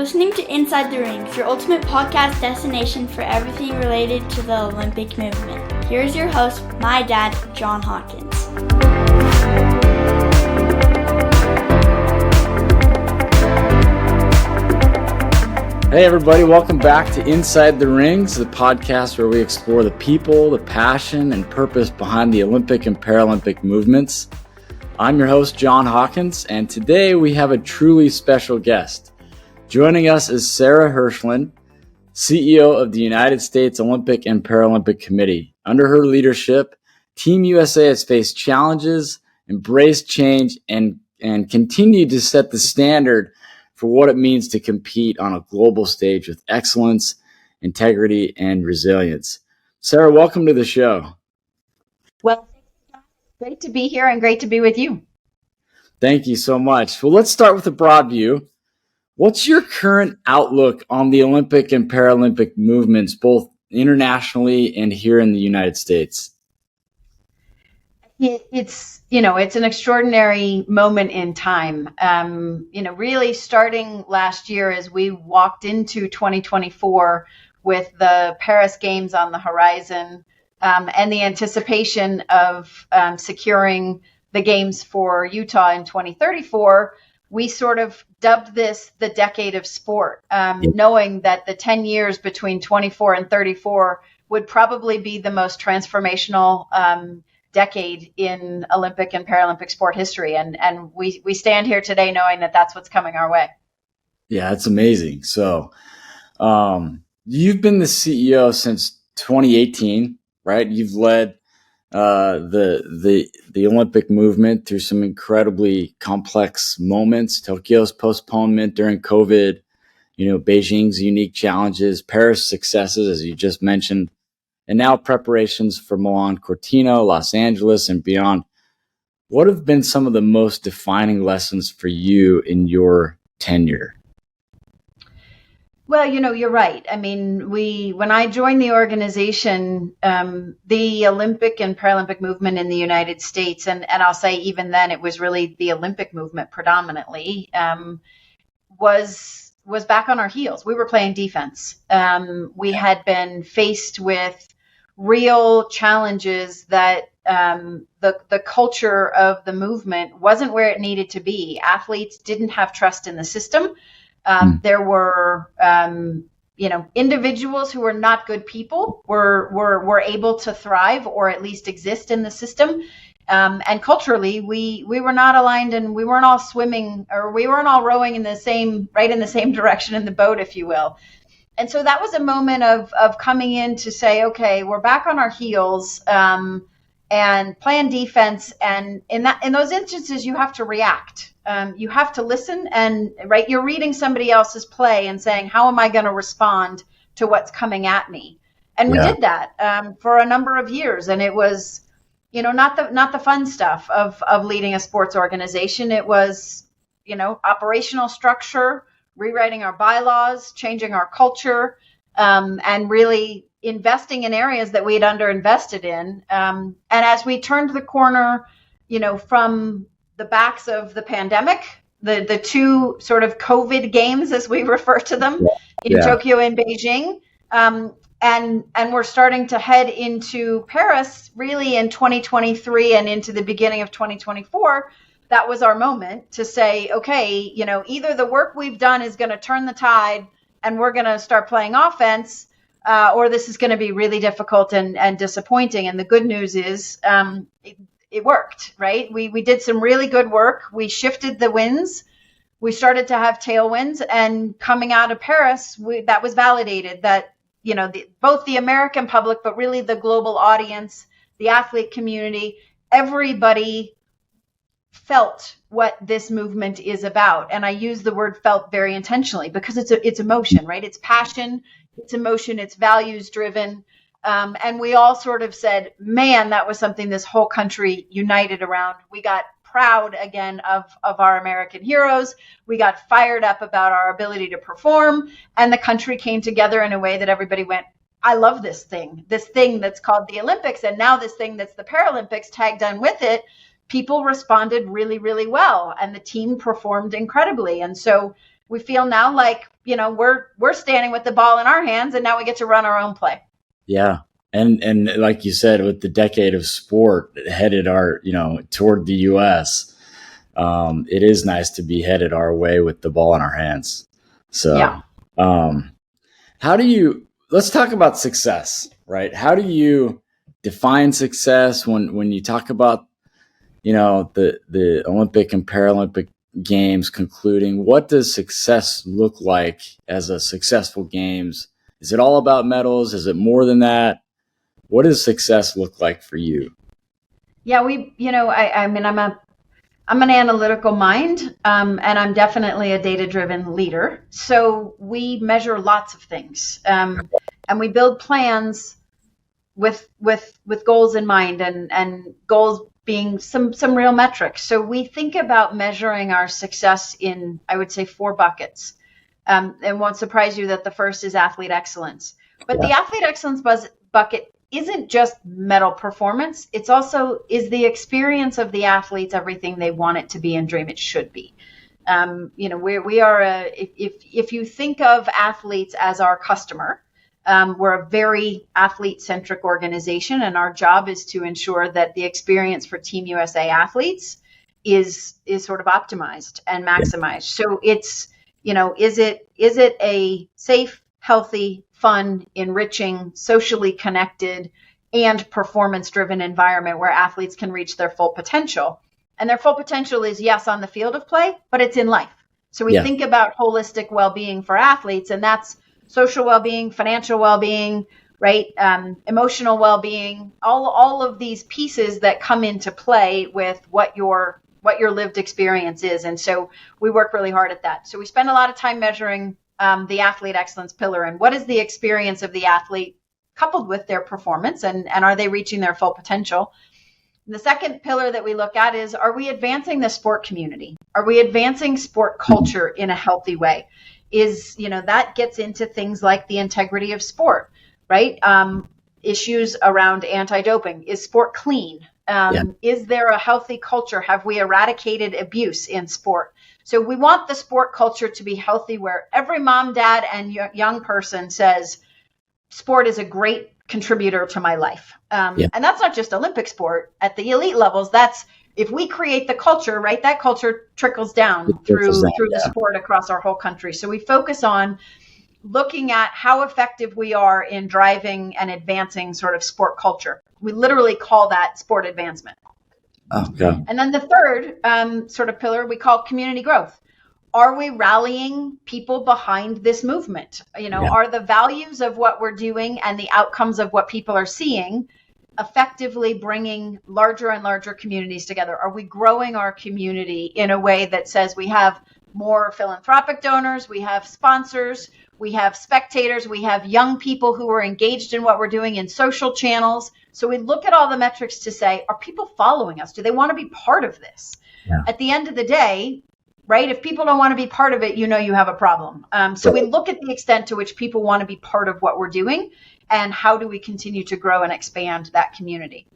listening to Inside the Rings, your ultimate podcast destination for everything related to the Olympic movement. Here's your host, my dad, Jon Hawkins. Hey everybody, welcome back to Inside the Rings, the podcast where we explore the people, the passion, and purpose behind the Olympic and Paralympic movements. I'm your host, Jon Hawkins, and today we have a truly special guest. Joining us is Sarah Hirshland, CEO of the United States Olympic and Paralympic Committee. Under her leadership, Team USA has faced challenges, embraced change, and continued to set the standard for what it means to compete on a global stage with excellence, integrity, and resilience. Sarah, welcome to the show. Well, great to be here and great to be with you. Thank you so much. Well, let's start with a broad view. What's your current outlook on the Olympic and Paralympic movements, both internationally and here in the United States? It's an extraordinary moment in time. Really starting last year as we walked into 2024 with the Paris Games on the horizon and the anticipation of securing the games for Utah in 2034, we sort of dubbed this the decade of sport, knowing that the 10 years between 24 and 34 would probably be the most transformational decade in Olympic and Paralympic sport history. And we stand here today knowing that that's what's coming our way. Yeah, it's amazing. So you've been the CEO since 2018, right? You've led the Olympic movement through some incredibly complex moments, Tokyo's postponement during COVID, Beijing's unique challenges, Paris successes, as you just mentioned, and now preparations for Milan Cortina, Los Angeles, and beyond. What have been some of the most defining lessons for you in your tenure? Well, you're right. I mean, when I joined the organization, the Olympic and Paralympic movement in the United States, and I'll say even then it was really the Olympic movement predominantly, was back on our heels. We were playing defense. We had been faced with real challenges that the culture of the movement wasn't where it needed to be. Athletes didn't have trust in the system. There were, individuals who were not good people were able to thrive or at least exist in the system. And culturally, we were not aligned, and we weren't all swimming, or we weren't all rowing in the same direction in the boat, if you will. And so that was a moment of coming in to say, okay, we're back on our heels, and playing defense. And in those instances, you have to react. You have to listen, and right, you're reading somebody else's play and saying, how am I going to respond to what's coming at me? And we did that for a number of years. And it was, not the fun stuff of leading a sports organization. It was, operational structure, rewriting our bylaws, changing our culture, and really investing in areas that we had underinvested in. And as we turned the corner, from the backs of the pandemic, the two sort of COVID games, as we refer to them, in Tokyo and Beijing, and we're starting to head into Paris really in 2023 and into the beginning of 2024. That was our moment to say, okay, either the work we've done is going to turn the tide and we're going to start playing offense, or this is going to be really difficult and disappointing. And the good news is it worked, right? We did some really good work. We shifted the winds. We started to have tailwinds, and coming out of Paris, that was validated that, both the American public, but really the global audience, the athlete community, everybody felt what this movement is about. And I use the word felt very intentionally because it's emotion, right? It's passion, it's emotion, it's values driven. And we all sort of said, man, that was something this whole country united around. We got proud again of our American heroes. We got fired up about our ability to perform, and the country came together in a way that everybody went, I love this thing that's called the Olympics. And now this thing that's the Paralympics tagged on with it. People responded really, really well, and the team performed incredibly. And so we feel now like, we're standing with the ball in our hands, and now we get to run our own play. Yeah. And like you said, with the decade of sport headed toward the US, it is nice to be headed our way with the ball in our hands. So, yeah. Let's talk about success, right? How do you define success when you talk about, the Olympic and Paralympic Games concluding? What does success look like as a successful games? Is it all about medals? Is it more than that? What does success look like for you? Yeah, I'm an analytical mind, and I'm definitely a data-driven leader. So we measure lots of things, and we build plans with goals in mind, and goals being some real metrics. So we think about measuring our success in, I would say, 4 buckets. It won't surprise you that the first is athlete excellence. But the athlete excellence bucket isn't just medal performance. It's also, is the experience of the athletes everything they want it to be and dream it should be. We are if you think of athletes as our customer, we're a very athlete-centric organization, and our job is to ensure that the experience for Team USA athletes is sort of optimized and maximized. So it's, is it a safe, healthy, fun, enriching, socially connected, and performance-driven environment where athletes can reach their full potential? And their full potential is, yes, on the field of play, but it's in life. So we think about holistic well-being for athletes, and that's social well-being, financial well-being, right? Emotional well-being, all of these pieces that come into play with what your lived experience is. And so we work really hard at that. So we spend a lot of time measuring the athlete excellence pillar, and what is the experience of the athlete coupled with their performance, and are they reaching their full potential? And the second pillar that we look at is, are we advancing the sport community? Are we advancing sport culture in a healthy way? That gets into things like the integrity of sport, right? Issues around anti-doping. Is sport clean? Is there a healthy culture? Have we eradicated abuse in sport? So we want the sport culture to be healthy, where every mom, dad, and young person says, sport is a great contributor to my life. And that's not just Olympic sport. At the elite levels, that's, if we create the culture, right, that culture trickles down through the sport across our whole country. So we focus on looking at how effective we are in driving and advancing sort of sport culture. We literally call that sport advancement. Okay. And then the third sort of pillar we call community growth. Are we rallying people behind this movement? Are the values of what we're doing and the outcomes of what people are seeing effectively bringing larger and larger communities together? Are we growing our community in a way that says we have more philanthropic donors, we have sponsors, we have spectators, we have young people who are engaged in what we're doing in social channels? So we look at all the metrics to say, are people following us? Do they want to be part of this? Yeah. At the end of the day, right, if people don't want to be part of it, you have a problem. So we look at the extent to which people want to be part of what we're doing, and how do we continue to grow and expand that community.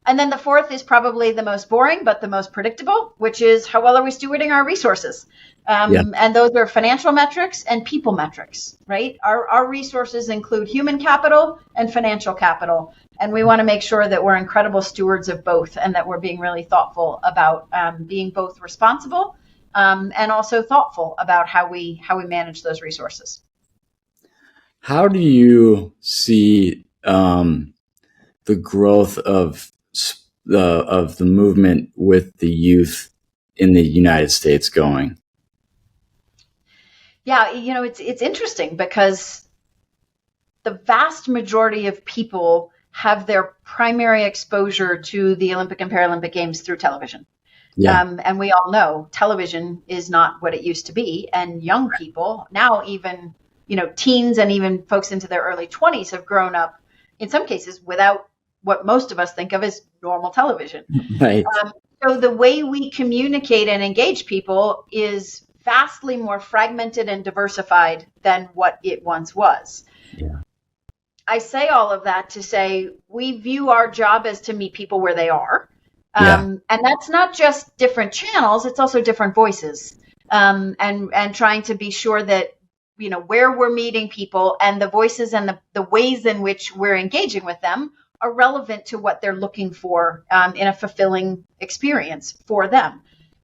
And then the fourth is probably the most boring, but the most predictable, which is, how well are we stewarding our resources? And those are financial metrics and people metrics, right? Our resources include human capital and financial capital. And we want to make sure that we're incredible stewards of both, and that we're being really thoughtful about being both responsible and also thoughtful about how we manage those resources. How do you see the growth of the movement with the youth in the United States going? Yeah, it's interesting, because the vast majority of people have their primary exposure to the Olympic and Paralympic Games through television. Yeah. And we all know television is not what it used to be. And young people now, even, teens and even folks into their early 20s, have grown up in some cases without what most of us think of as normal television. Right. So the way we communicate and engage people is vastly more fragmented and diversified than what it once was. Yeah. I say all of that to say we view our job as to meet people where they are. And that's not just different channels, it's also different voices. and trying to be sure that, where we're meeting people and the voices and the ways in which we're engaging with them are relevant to what they're looking for in a fulfilling experience for them.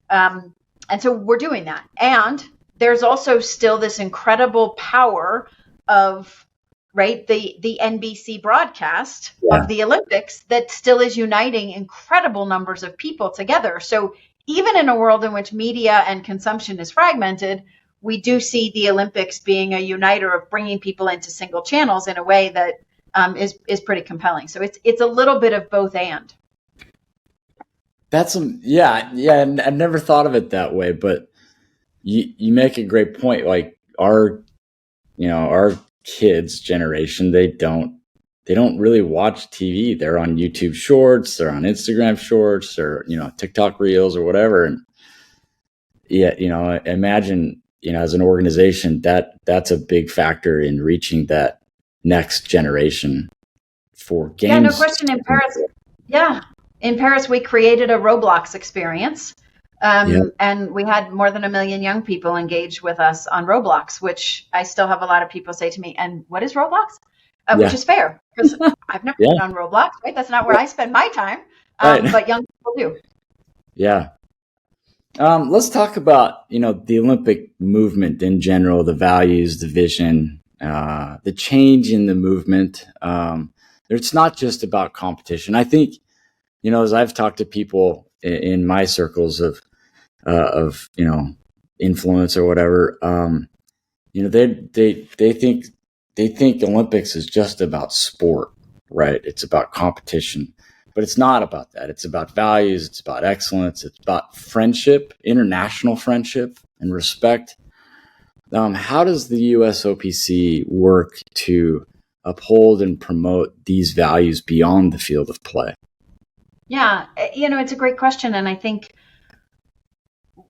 And so we're doing that. And there's also still this incredible power of, right, the NBC broadcast of the Olympics that still is uniting incredible numbers of people together. So even in a world in which media and consumption is fragmented, we do see the Olympics being a uniter of bringing people into single channels in a way that is pretty compelling. So it's a little bit of both and. That's I've never thought of it that way, but you make a great point. Like our kids' generation, they don't really watch TV. They're on YouTube Shorts, they're on Instagram Shorts, or TikTok Reels or whatever. And imagine as an organization that's a big factor in reaching that next generation for games. Yeah, no question. In Paris, we created a Roblox experience. And we had more than 1 million young people engage with us on Roblox, which I still have a lot of people say to me, and what is Roblox? Which is fair, because I've never been on Roblox, right? That's not where I spend my time, but young people do. Yeah. Let's talk about, the Olympic movement in general, the values, the vision, the change in the movement. It's not just about competition. I think, as I've talked to people in my circles of influence or whatever, they think Olympics is just about sport, right? It's about competition, but it's not about that. It's about values. It's about excellence. It's about friendship, international friendship and respect. How does the USOPC work to uphold and promote these values beyond the field of play? Yeah, it's a great question. And I think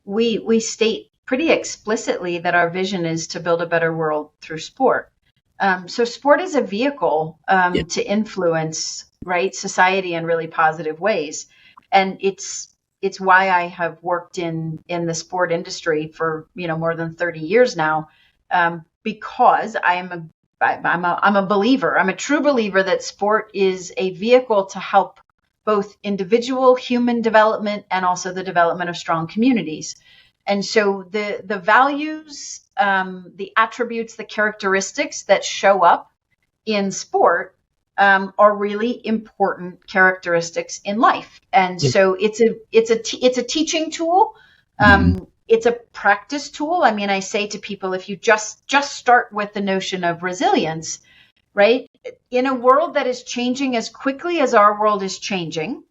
we state pretty explicitly that our vision is to build a better world through sport. So sport is a vehicle to influence, right, society in really positive ways. And it's why I have worked in the sport industry for, more than 30 years now, because I'm a believer. I'm a true believer that sport is a vehicle to help both individual human development and also the development of strong communities. And so the values, the attributes, the characteristics that show up in sport are really important characteristics in life. And so it's a teaching tool. It's a practice tool. I mean, I say to people, if you just start with the notion of resilience, right? In a world that is changing as quickly as our world is changing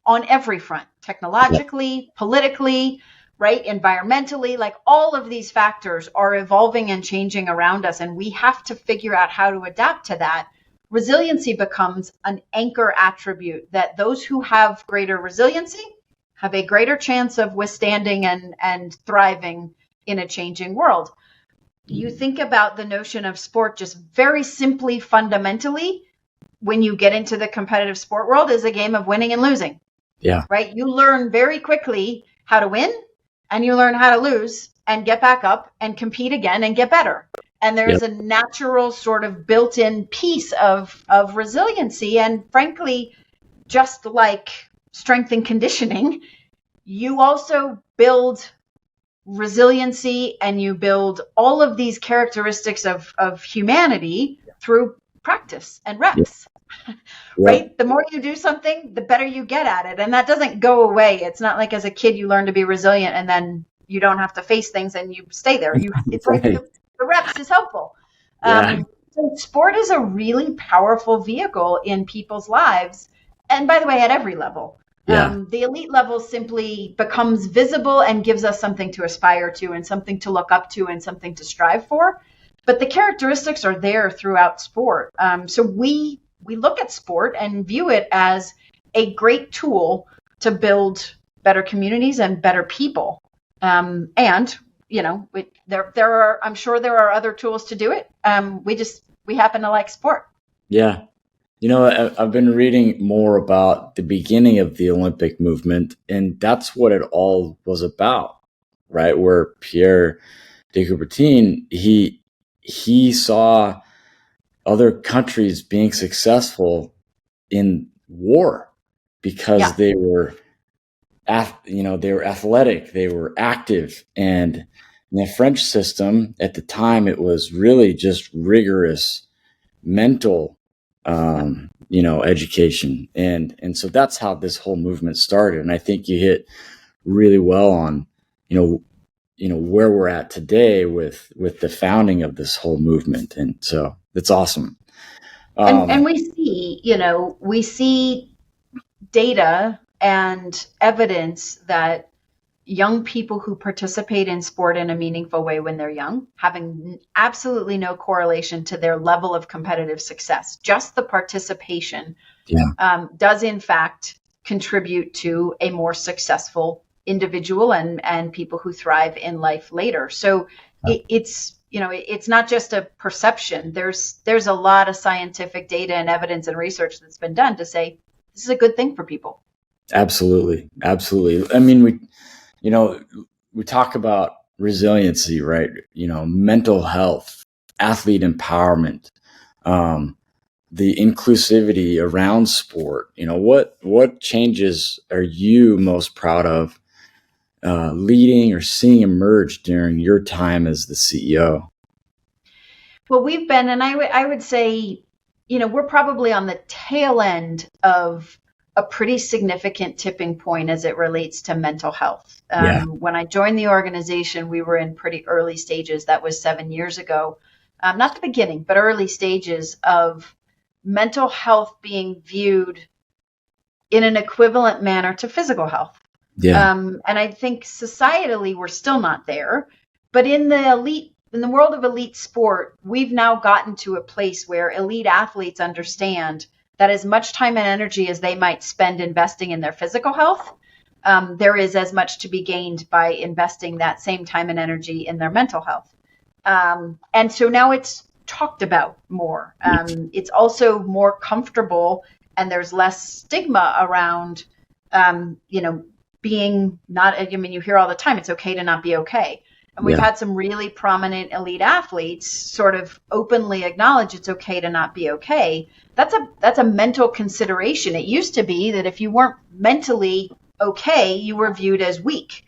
on every front, technologically, politically, right, environmentally, like all of these factors are evolving and changing around us, and we have to figure out how to adapt to that. Resiliency becomes an anchor attribute that those who have greater resiliency have a greater chance of withstanding and thriving in a changing world. You think about the notion of sport just very simply, fundamentally, when you get into the competitive sport world, is a game of winning and losing. Yeah. Right? You learn very quickly how to win, and you learn how to lose and get back up and compete again and get better. And there's a natural sort of built-in piece of resiliency. And frankly, just like strength and conditioning, you also build resiliency and you build all of these characteristics of humanity through practice and reps. Right? The more you do something, the better you get at it. And that doesn't go away. It's not like as a kid you learn to be resilient and then you don't have to face things and you stay there. It's like the reps is helpful. So sport is a really powerful vehicle in people's lives. And by the way, at every level. The elite level simply becomes visible and gives us something to aspire to and something to look up to and something to strive for. But the characteristics are there throughout sport. So we look at sport and view it as a great tool to build better communities and better people. And, there are, I'm sure there are other tools to do it. We happen to like sport. Yeah. I've been reading more about the beginning of the Olympic movement, and that's what it all was about, right? Where Pierre de Coubertin, he saw other countries being successful in war because they were they were athletic, they were active. And in the French system at the time, it was really just rigorous mental education. And so that's how this whole movement started. And I think you hit really well on where we're at today with the founding of this whole movement. And so it's awesome. And we see data and evidence that young people who participate in sport in a meaningful way when they're young, having absolutely no correlation to their level of competitive success, just the participation does in fact contribute to a more successful individual and people who thrive in life later. So it's not just a perception. There's a lot of scientific data and evidence and research that's been done to say this is a good thing for people. Absolutely. I mean, we talk about resiliency, right? Mental health, athlete empowerment, the inclusivity around sport. What changes are you most proud of leading or seeing emerge during your time as the CEO? Well, we've been, and I would say, we're probably on the tail end of a pretty significant tipping point as it relates to mental health. When I joined the organization, we were in pretty early stages. That was 7 years ago. Not the beginning, but early stages of mental health being viewed in an equivalent manner to physical health. And I think societally, we're still not there. But in the world of elite sport, we've now gotten to a place where elite athletes understand that as much time and energy as they might spend investing in their physical health, there is as much to be gained by investing that same time and energy in their mental health. And so now it's talked about more. It's also more comfortable, and there's less stigma around, being not, you hear all the time, it's okay to not be okay. And we've had some really prominent elite athletes sort of openly acknowledge it's okay to not be okay. That's a mental consideration. It used to be that if you weren't mentally okay, you were viewed as weak.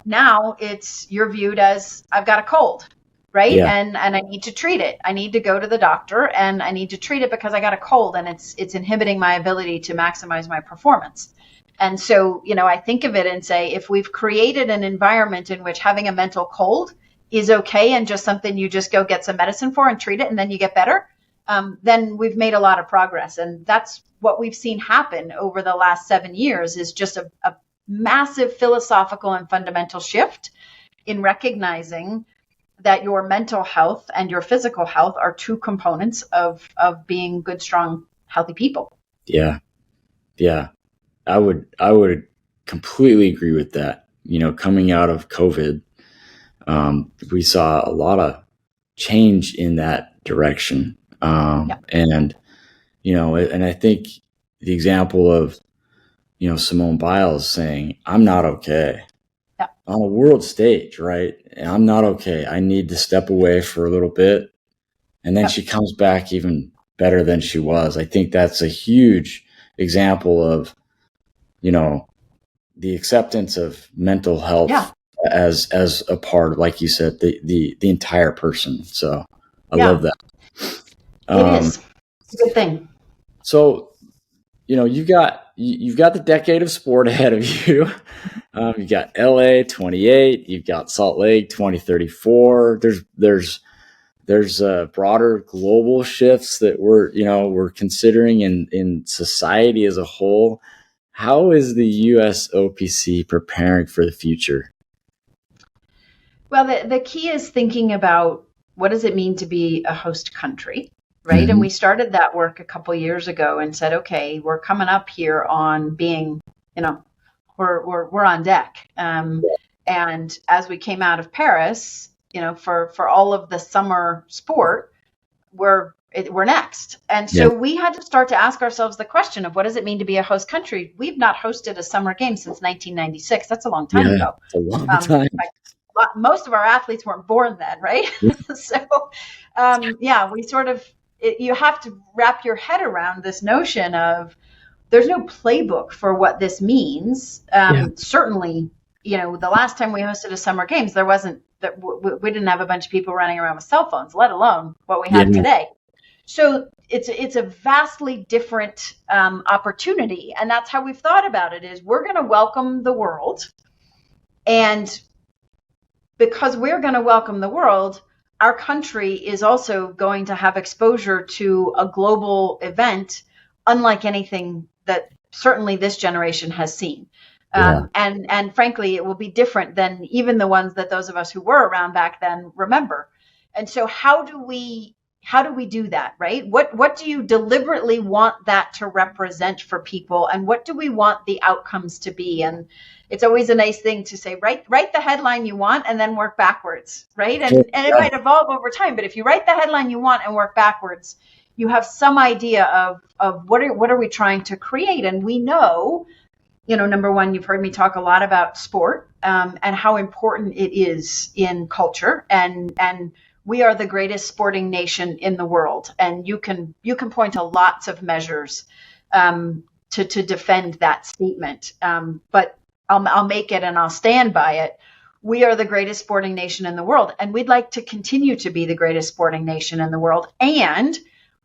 Now you're viewed as, I've got a cold, right? And I need to treat it. I need to go to the doctor and I need to treat it because I got a cold and it's inhibiting my ability to maximize my performance. And so, I think of it and say, if we've created an environment in which having a mental cold is okay and just something you just go get some medicine for and treat it and then you get better, then we've made a lot of progress. And that's what we've seen happen over the last 7 years is just a massive philosophical and fundamental shift in recognizing that your mental health and your physical health are two components of being good, strong, healthy people. Yeah. I would completely agree with that. Coming out of COVID, we saw a lot of change in that direction. And I think the example of, Simone Biles saying, I'm not okay on a world stage, right? And I'm not okay. I need to step away for a little bit. And then she comes back even better than she was. I think that's a huge example of, the acceptance of mental health as a part of, like you said, the entire person. So I love that. It is. It's a good thing. So, you've got the decade of sport ahead of you. You've got LA 28, you've got Salt Lake 2034. There's broader global shifts that we're considering in society as a whole. How is the USOPC preparing for the future? Well, the key is thinking about what does it mean to be a host country, right? Mm-hmm. And we started that work a couple years ago and said, okay, we're coming up here on being, we're on deck. And as we came out of Paris, for all of the summer sport, we're we're next. And so we had to start to ask ourselves the question of what does it mean to be a host country? We've not hosted a summer game since 1996. That's a long time ago. It's a long time. Most of our athletes weren't born then, right? So, we sort of, you have to wrap your head around this notion of there's no playbook for what this means. Certainly, the last time we hosted a summer games, there wasn't that we didn't have a bunch of people running around with cell phones, let alone what we have today. So it's a vastly different opportunity, and that's how we've thought about it. Is we're going to welcome the world, and because we're going to welcome the world, our country is also going to have exposure to a global event unlike anything that certainly this generation has seen. And frankly, it will be different than even the ones that those of us who were around back then remember. And so how do we do that, right? What do you deliberately want that to represent for people? And what do we want the outcomes to be? And it's always a nice thing to say, write the headline you want and then work backwards, right? And it might evolve over time, but if you write the headline you want and work backwards, you have some idea of what are we trying to create. And we know, number one, you've heard me talk a lot about sport and how important it is in culture. And we are the greatest sporting nation in the world. And you can point to lots of measures to defend that statement. But I'll make it and I'll stand by it. We are the greatest sporting nation in the world. And we'd like to continue to be the greatest sporting nation in the world. And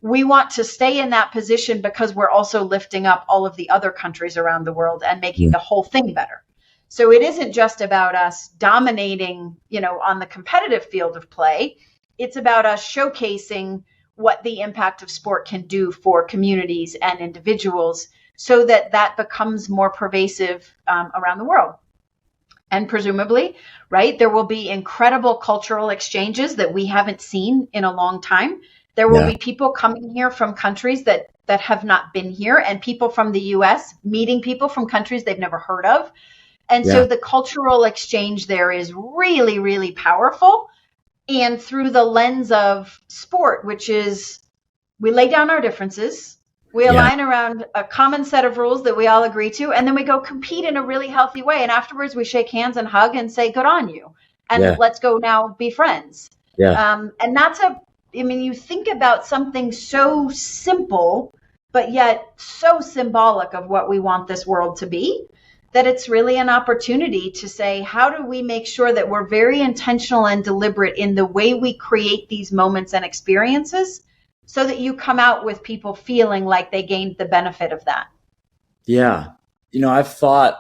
we want to stay in that position because we're also lifting up all of the other countries around the world and making the whole thing better. So it isn't just about us dominating, on the competitive field of play. It's about us showcasing what the impact of sport can do for communities and individuals so that becomes more pervasive around the world. And presumably, right, there will be incredible cultural exchanges that we haven't seen in a long time. There will be people coming here from countries that have not been here, and people from the US meeting people from countries they've never heard of. And so the cultural exchange there is really, really powerful. And through the lens of sport, which is we lay down our differences, we align around a common set of rules that we all agree to, and then we go compete in a really healthy way. And afterwards we shake hands and hug and say, good on you. And let's go now be friends. And that's you think about something so simple, but yet so symbolic of what we want this world to be, that it's really an opportunity to say, how do we make sure that we're very intentional and deliberate in the way we create these moments and experiences so that you come out with people feeling like they gained the benefit of that? Yeah. I've thought,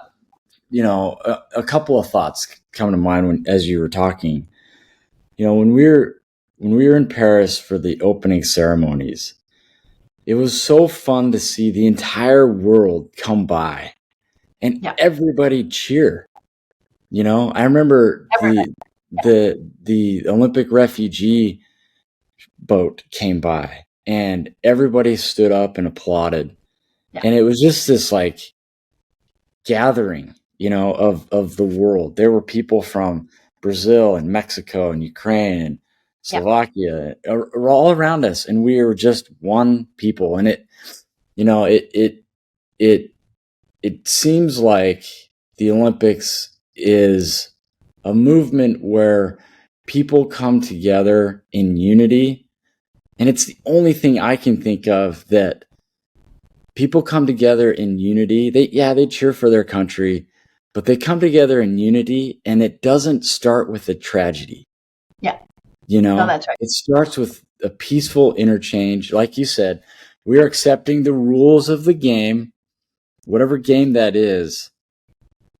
a couple of thoughts come to mind as you were talking. When we were in Paris for the opening ceremonies, it was so fun to see the entire world come by and everybody cheer. I remember the Olympic refugee boat came by and everybody stood up and applauded. And it was just this gathering, of the world. There were people from Brazil and Mexico and Ukraine and Slovakia are all around us, and we are just one people. And it seems like the Olympics is a movement where people come together in unity. And it's the only thing I can think of that people come together in unity. They cheer for their country, but they come together in unity, and it doesn't start with a tragedy. No, that's right. It starts with a peaceful interchange. Like you said, we're accepting the rules of the game, whatever game that is,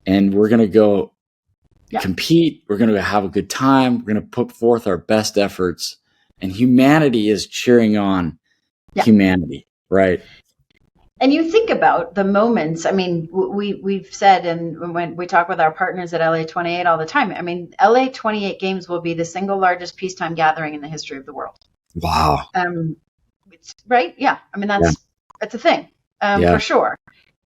and we're going to go compete. We're going to have a good time. We're going to put forth our best efforts, and humanity is cheering on humanity, right? And you think about the moments. We've said, and when we talk with our partners at LA 28 all the time, LA 28 games will be the single largest peacetime gathering in the history of the world. Wow. Right? Yeah. That's a thing, for sure.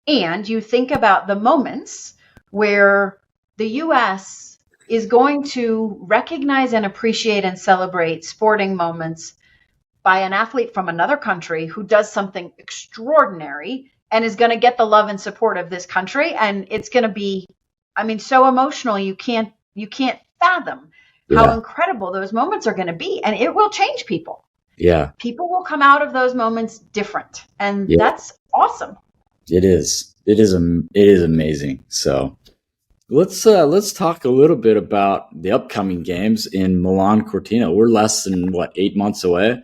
And you think about the moments where the U.S. is going to recognize and appreciate and celebrate sporting moments by an athlete from another country who does something extraordinary and is going to get the love and support of this country. And it's going to be, so emotional. You can't fathom how incredible those moments are going to be. And it will change people. Yeah. People will come out of those moments different. And that's awesome. It is. It is amazing. So let's talk a little bit about the upcoming games in Milan Cortina. We're less than 8 months away.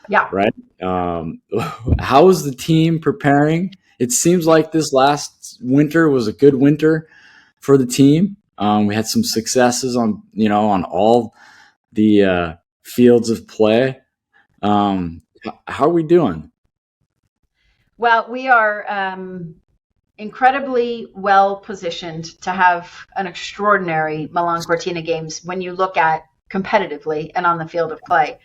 Yeah. Right. How is the team preparing? It seems like this last winter was a good winter for the team. We had some successes on all the fields of play. How are we doing? Well, we are incredibly well positioned to have an extraordinary Milan Cortina games when you look at competitively and on the field of play.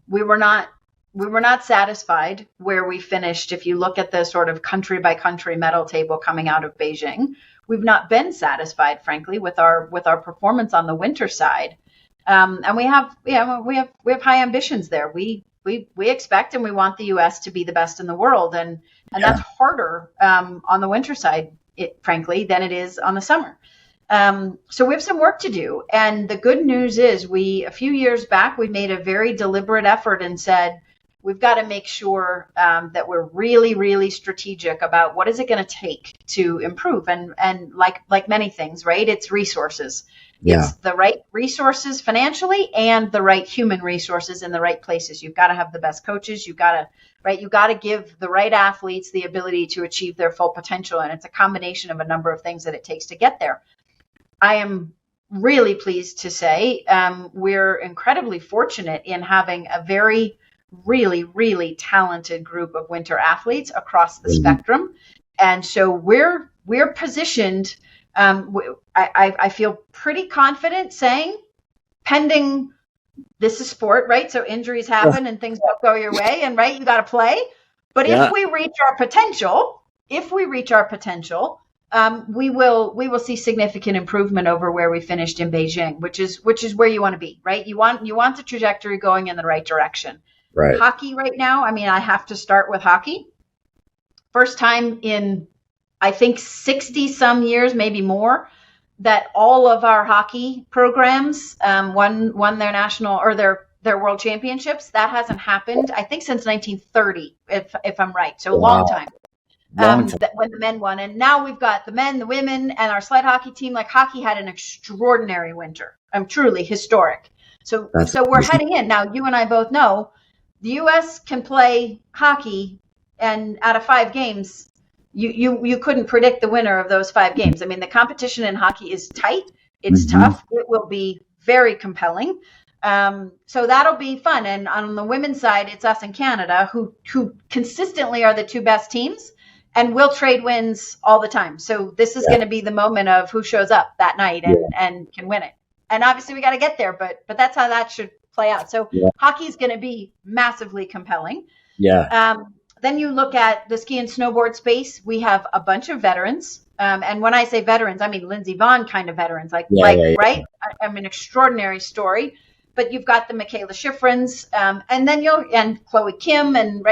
We were not satisfied where we finished. If you look at the sort of country by country medal table coming out of Beijing, we've not been satisfied, frankly, with our performance on the winter side. And we have high ambitions there. We expect and we want the U.S. to be the best in the world, and that's harder on the winter side, frankly, than it is on the summer. So we have some work to do. And the good news is a few years back, we made a very deliberate effort and said, we've got to make sure that we're really, really strategic about what is it going to take to improve. And like many things, right? It's resources. Yeah. It's the right resources financially and the right human resources in the right places. You've got to have the best coaches. You've got to give the right athletes the ability to achieve their full potential. And it's a combination of a number of things that it takes to get there. I am really pleased to say we're incredibly fortunate in having a very, really, really talented group of winter athletes across the spectrum. And so we're positioned. I feel pretty confident saying, pending, this is sport, right? So injuries happen and things don't go your way, and right, you got to play. But if we reach our potential, we will see significant improvement over where we finished in Beijing, which is where you want to be, right? You want the trajectory going in the right direction. Right. Hockey right now, I have to start with hockey. First time in, I think, 60 some years, maybe more, that all of our hockey programs won their national or their world championships. That hasn't happened, I think, since 1930, if I'm right. So a long time. When the men won. And now we've got the men, the women, and our sled hockey team. Like, hockey had an extraordinary winter. Truly historic. So we're heading in. Now, you and I both know the U.S. can play hockey, and out of 5 games, you couldn't predict the winner of those 5 games. The competition in hockey is tight. It's tough. It will be very compelling. So that'll be fun. And on the women's side, it's us and Canada who consistently are the 2 best teams, and we'll trade wins all the time. So this is going to be the moment of who shows up that night and can win it. And obviously we got to get there, but that's how that should play out. So hockey is going to be massively compelling. Yeah. Then you look at the ski and snowboard space. We have a bunch of veterans. And when I say veterans, I mean Lindsey Vonn kind of veterans, right? Extraordinary story. But you've got the Michaela Schifrins, and then and Chloe Kim, and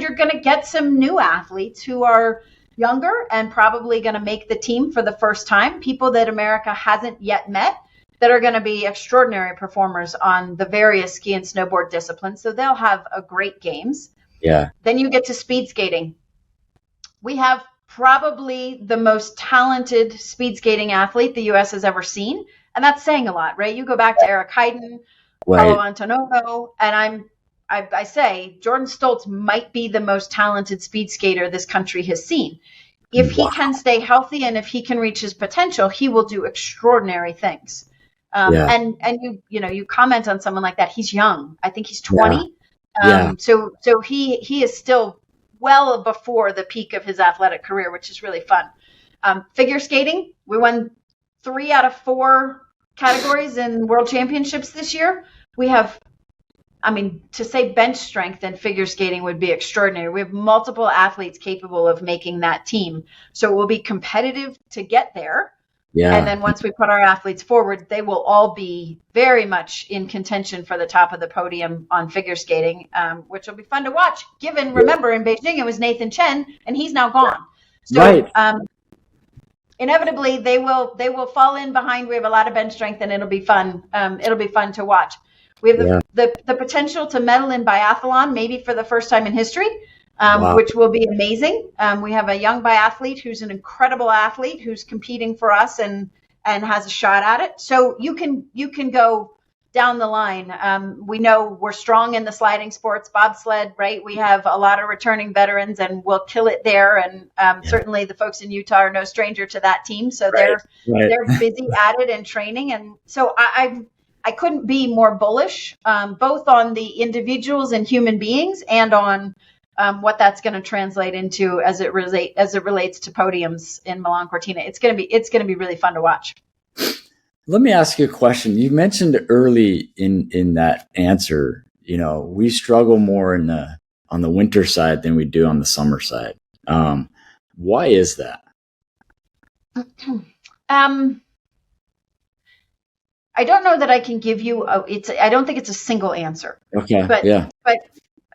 you're going to get some new athletes who are younger and probably going to make the team for the first time. People that America hasn't yet met that are going to be extraordinary performers on the various ski and snowboard disciplines. So they'll have a great games. Yeah. Then you get to speed skating. We have probably the most talented speed skating athlete the U.S. has ever seen. And that's saying a lot, right? You go back to Eric Heiden, Paulo Antonovo, and I say Jordan Stoltz might be the most talented speed skater this country has seen. If he can stay healthy and if he can reach his potential, he will do extraordinary things. And you comment on someone like that. He's young. I think he's 20. So he is still well before the peak of his athletic career, which is really fun. Figure skating, we won 3 out of 4 categories in world championships this year. We have, to say bench strength in figure skating would be extraordinary. We have multiple athletes capable of making that team. So it will be competitive to get there. Yeah. And then once we put our athletes forward, they will all be very much in contention for the top of the podium on figure skating, which will be fun to watch. Remember, in Beijing, it was Nathan Chen, and he's now gone. So right. Inevitably, they will fall in behind. We have a lot of bench strength, and it'll be fun. It'll be fun to watch. We have the potential to medal in biathlon, maybe for the first time in history. Which will be amazing. We have a young biathlete who's an incredible athlete who's competing for us and has a shot at it. So you can go down the line. We know we're strong in the sliding sports, bobsled, right? We have a lot of returning veterans, and we'll kill it there. And certainly the folks in Utah are no stranger to that team, so they're busy at it and training. And so I couldn't be more bullish, both on the individuals and human beings, and on what that's going to translate into as it relates to podiums in Milan Cortina. It's going to be really fun to watch. Let me ask you a question. You mentioned early in that answer, we struggle more on the winter side than we do on the summer side. Why is that? I don't know that I can give you I don't think it's a single answer. Okay. But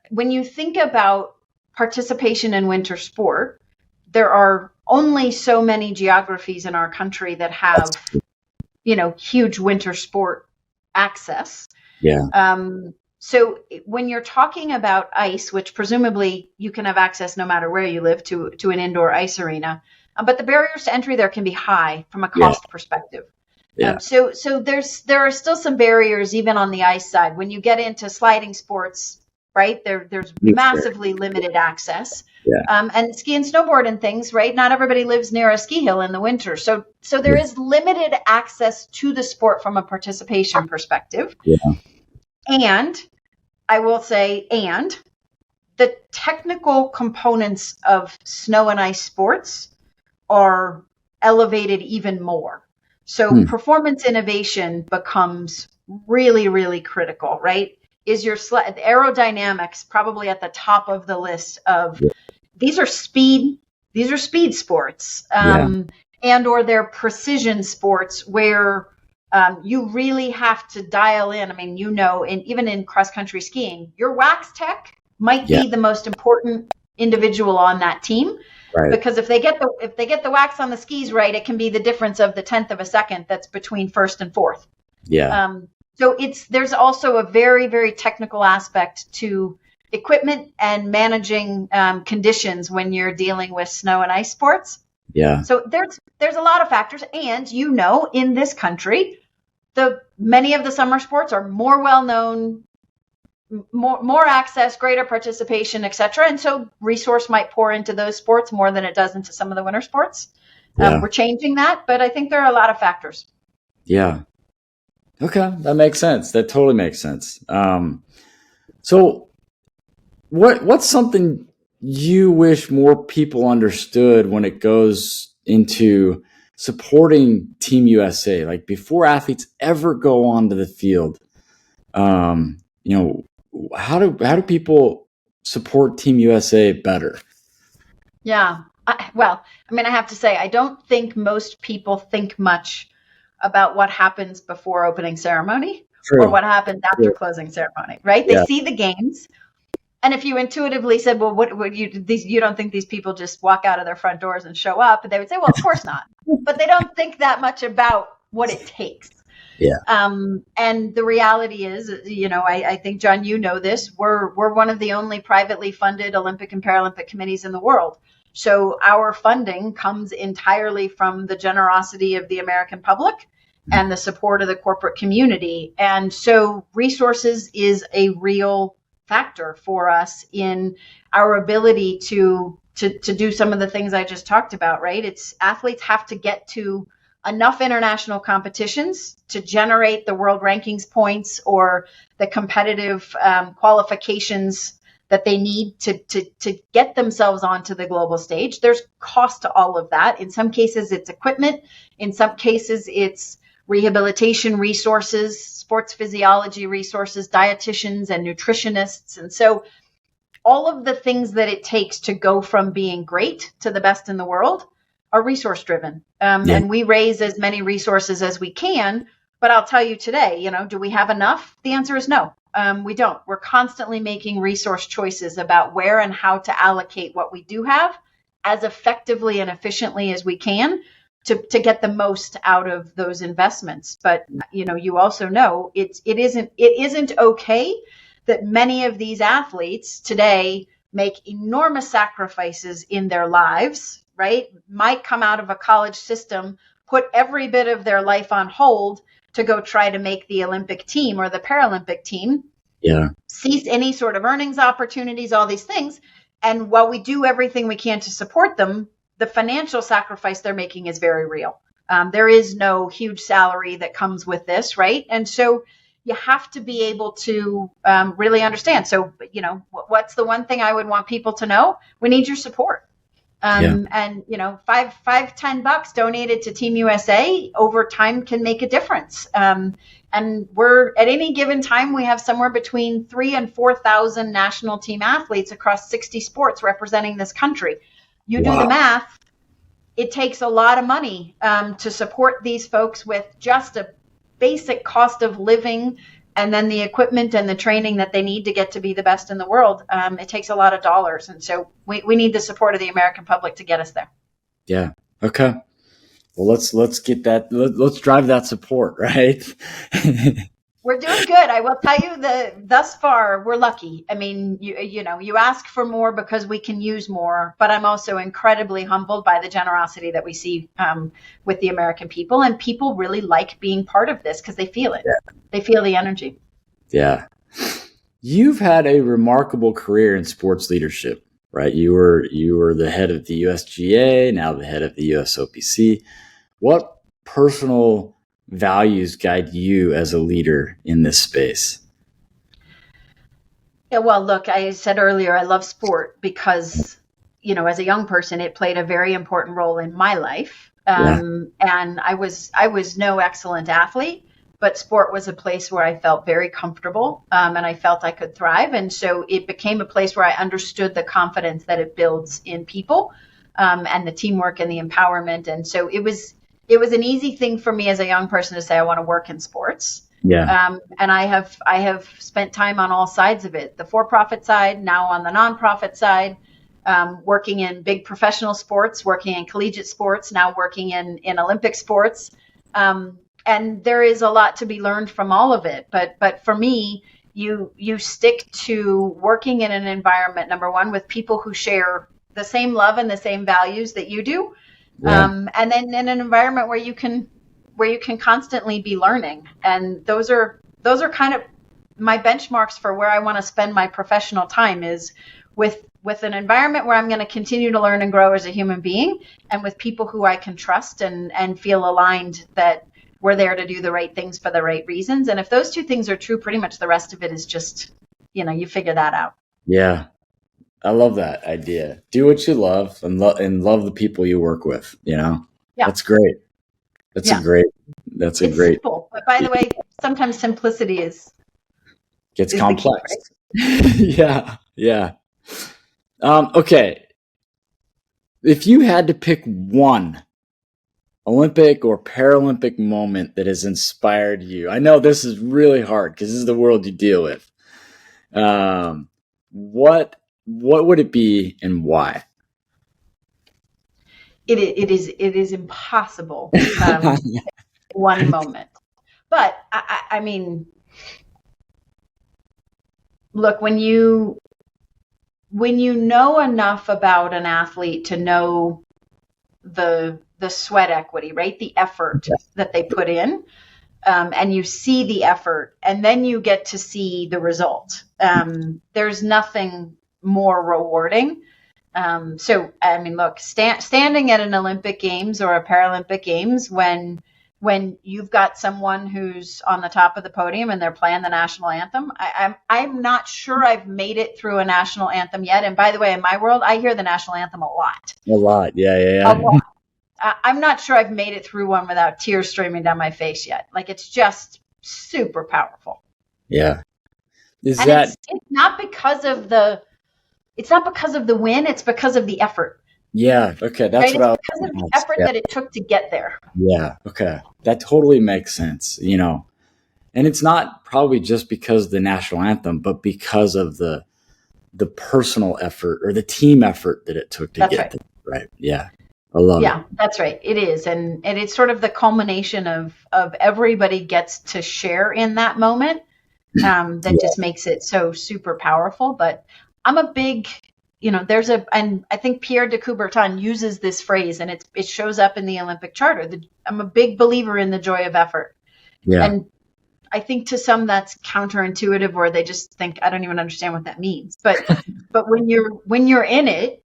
when you think about participation in winter sport, there are only so many geographies in our country that have, huge winter sport access. Yeah. So when you're talking about ice, which presumably you can have access no matter where you live to an indoor ice arena, but the barriers to entry there can be high from a cost perspective. Yeah. So there are still some barriers even on the ice side. When you get into sliding sports, right, there's massively limited access. Yeah. And ski and snowboard and things, right? Not everybody lives near a ski hill in the winter. So there is limited access to the sport from a participation perspective. Yeah. And I will say, the technical components of snow and ice sports are elevated even more. So performance innovation becomes really, really critical, right? Is your aerodynamics probably at the top of the list of these are speed sports, and or they're precision sports where you really have to dial in. I mean, even in cross country skiing, your wax tech might be the most important individual on that team. Right. Because if they get the wax on the skis right, it can be the difference of the 10th of a second that's between first and fourth. Yeah. So there's also a very, very technical aspect to equipment and managing conditions when you're dealing with snow and ice sports. Yeah. So there's a lot of factors, and in this country, many of the summer sports are more well known, more access, greater participation, etc. And so resource might pour into those sports more than it does into some of the winter sports. We're changing that, but I think there are a lot of factors. Yeah. Okay, that makes sense. That totally makes sense. So what's something you wish more people understood when it goes into supporting Team USA? Like before athletes ever go onto the field, how do people support Team USA better? Yeah. I have to say, I don't think most people think much about what happens before opening ceremony or what happens after closing ceremony, right? They see the games. And if you intuitively said, well, what you don't think these people just walk out of their front doors and show up? They would say, well, of course not. But they don't think that much about what it takes. Yeah. And the reality is, I think, John, this, we're one of the only privately funded Olympic and Paralympic committees in the world. So our funding comes entirely from the generosity of the American public and the support of the corporate community. And so resources is a real factor for us in our ability to do some of the things I just talked about, right? It's athletes have to get to enough international competitions to generate the world rankings points or the competitive qualifications that they need to get themselves onto the global stage. There's cost to all of that. In some cases, it's equipment. In some cases, it's rehabilitation resources, sports physiology resources, dietitians and nutritionists. And so all of the things that it takes to go from being great to the best in the world are resource driven. And we raise as many resources as we can. But I'll tell you today, do we have enough? The answer is no. We don't. We're constantly making resource choices about where and how to allocate what we do have as effectively and efficiently as we can to get the most out of those investments. But, you also know it isn't okay that many of these athletes today make enormous sacrifices in their lives, right? Might come out of a college system, put every bit of their life on hold to go try to make the Olympic team or the Paralympic team. Yeah. Cease any sort of earnings opportunities, all these things. And while we do everything we can to support them, the financial sacrifice they're making is very real. There is no huge salary that comes with this, right? And so you have to be able to really understand. So, what's the one thing I would want people to know? We need your support. And, $5-10 donated to Team USA over time can make a difference. And we're at any given time, we have somewhere between 3,000 and 4,000 national team athletes across 60 sports representing this country. You do the math, it takes a lot of money to support these folks with just a basic cost of living and then the equipment and the training that they need to get to be the best in the world. It takes a lot of dollars. And so we need the support of the American public to get us there. Yeah. Okay. Well, let's get that. Let's drive that support, right? We're doing good. I will tell you that thus far, we're lucky. I mean, you ask for more because we can use more, but I'm also incredibly humbled by the generosity that we see with the American people. And people really like being part of this because they feel it. Yeah. They feel the energy. Yeah. You've had a remarkable career in sports leadership, right? You were the head of the USGA, now the head of the USOPC. What personal values guide you as a leader in this space? Yeah, well, look, I said earlier, I love sport because, as a young person, it played a very important role in my life. And I was no excellent athlete, but sport was a place where I felt very comfortable and I felt I could thrive. And so it became a place where I understood the confidence that it builds in people and the teamwork and the empowerment. And so it was an easy thing for me as a young person to say, I want to work in sports. Yeah. And I have spent time on all sides of it, the for-profit side, now on the nonprofit side, working in big professional sports, working in collegiate sports, now working in Olympic sports. And there is a lot to be learned from all of it. But for me, you stick to working in an environment, number one, with people who share the same love and the same values that you do. Yeah. And then in an environment where you can constantly be learning. And those are kind of my benchmarks for where I want to spend my professional time is with an environment where I'm going to continue to learn and grow as a human being and with people who I can trust and feel aligned that we're there to do the right things for the right reasons. And if those two things are true, pretty much the rest of it is just, you figure that out. Yeah. I love that idea. Do what you love and love the people you work with, Yeah. That's great. That's a great. Simple. But by the way, sometimes simplicity gets complex. Key, right? Yeah. Okay. If you had to pick one Olympic or Paralympic moment that has inspired you, I know this is really hard because this is the world you deal with. What would it be and why? It is impossible. One moment, but I mean, look, when you know enough about an athlete to know the sweat equity, right? The effort that they put in, and you see the effort, and then you get to see the result. There's nothing more rewarding. So, I mean, look, standing at an Olympic Games or a Paralympic Games when you've got someone who's on the top of the podium and they're playing the national anthem, I'm not sure I've made it through a national anthem yet. And by the way, in my world, I hear the national anthem a lot. A lot, yeah. A lot. I'm not sure I've made it through one without tears streaming down my face yet. Like, it's just super powerful. Yeah. It's not because of the win, it's because of the effort. Yeah. Okay. That's right? what I It's because of the was. effort Yeah. that it took to get there. Yeah. Okay. That totally makes sense. And it's not probably just because of the national anthem, but because of the personal effort or the team effort that it took to That's get right. there. Right. Yeah. I love it. Yeah, that's right. It is. And it's sort of the culmination of everybody gets to share in that moment. That just makes it so super powerful. But I'm a big, and I think Pierre de Coubertin uses this phrase, and it shows up in the Olympic Charter. I'm a big believer in the joy of effort. Yeah. And I think to some that's counterintuitive, or they just think, I don't even understand what that means. But when you're in it,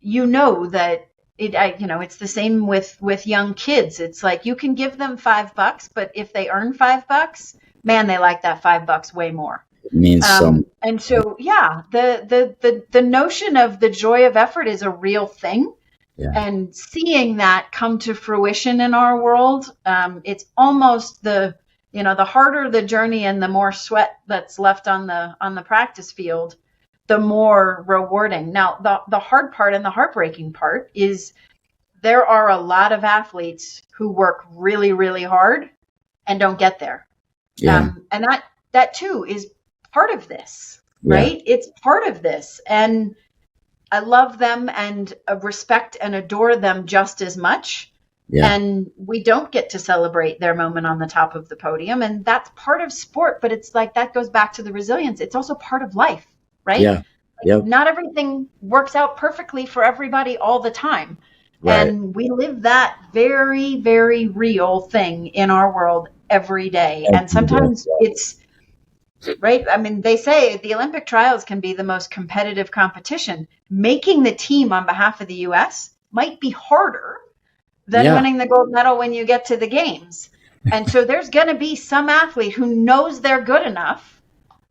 you know that it's the same with young kids. It's like you can give them $5, but if they earn $5, man, they like that $5 way more. It means so much. And so, yeah, the notion of the joy of effort is a real thing. Yeah. And seeing that come to fruition in our world, it's almost the harder the journey and the more sweat that's left on the practice field, the more rewarding. Now, the hard part and the heartbreaking part is there are a lot of athletes who work really, really hard and don't get there. Yeah. And that too is part of this, right? Yeah. It's part of this. And I love them and respect and adore them just as much. Yeah. And we don't get to celebrate their moment on the top of the podium. And that's part of sport, but it's like that goes back to the resilience. It's also part of life, right? Yeah. Yep. Not everything works out perfectly for everybody all the time. Right. And we live that very, very real thing in our world every day. And sometimes it's right. I mean, they say the Olympic trials can be the most competitive competition. Making the team on behalf of the U.S. might be harder than winning the gold medal when you get to the games. And so there's going to be some athlete who knows they're good enough,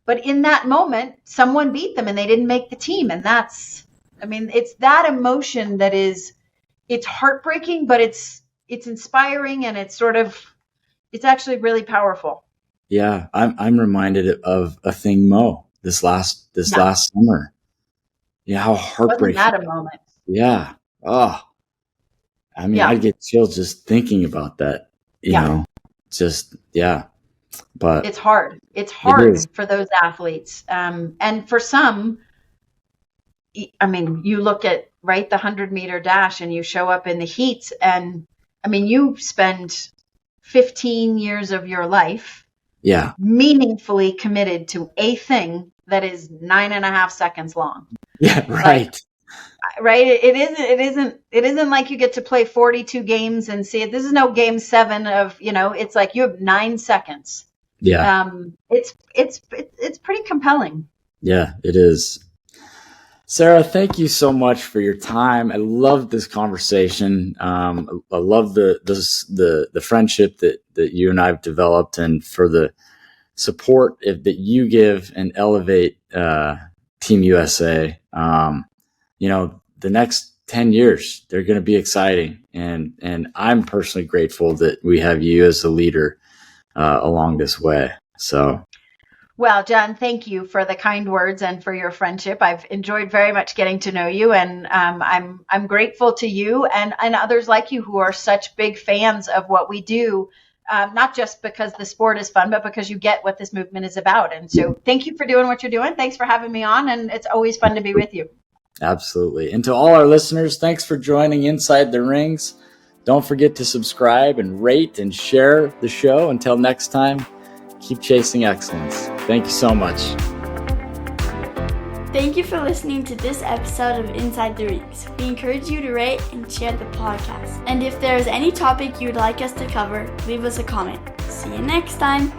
but in that moment, someone beat them and they didn't make the team. And it's that emotion that it's heartbreaking, but it's inspiring, and it's actually really powerful. Yeah, I'm reminded of a thing, Mo, this last summer. Yeah, how heartbreaking. Wasn't that a moment? Yeah. Oh, I mean, I get chills just thinking about that. You know, just But it's hard. It's hard for those athletes, and for some. I mean, you look at the 100-meter dash, and you show up in the heats, and I mean, you spend 15 years of your life. Yeah. Meaningfully committed to a thing that is 9.5 seconds long. Yeah. Right. Right. It isn't like you get to play 42 games and see it. This is no game 7 of, it's like you have 9 seconds. Yeah. It's pretty compelling. Yeah, it is. Sarah, thank you so much for your time. I love this conversation. I love the friendship that you and I have developed, and for the support that you give and elevate Team USA. The next 10 years, they're going to be exciting. And I'm personally grateful that we have you as a leader along this way. So. Well, Jon, thank you for the kind words and for your friendship. I've enjoyed very much getting to know you, and I'm grateful to you and others like you who are such big fans of what we do, not just because the sport is fun, but because you get what this movement is about. And so thank you for doing what you're doing. Thanks for having me on, and it's always fun to be with you. Absolutely. And to all our listeners, thanks for joining Inside the Rings. Don't forget to subscribe and rate and share the show. Until next time, keep chasing excellence. Thank you so much. Thank you for listening to this episode of Inside the Rings. We encourage you to rate and share the podcast. And if there is any topic you would like us to cover, leave us a comment. See you next time.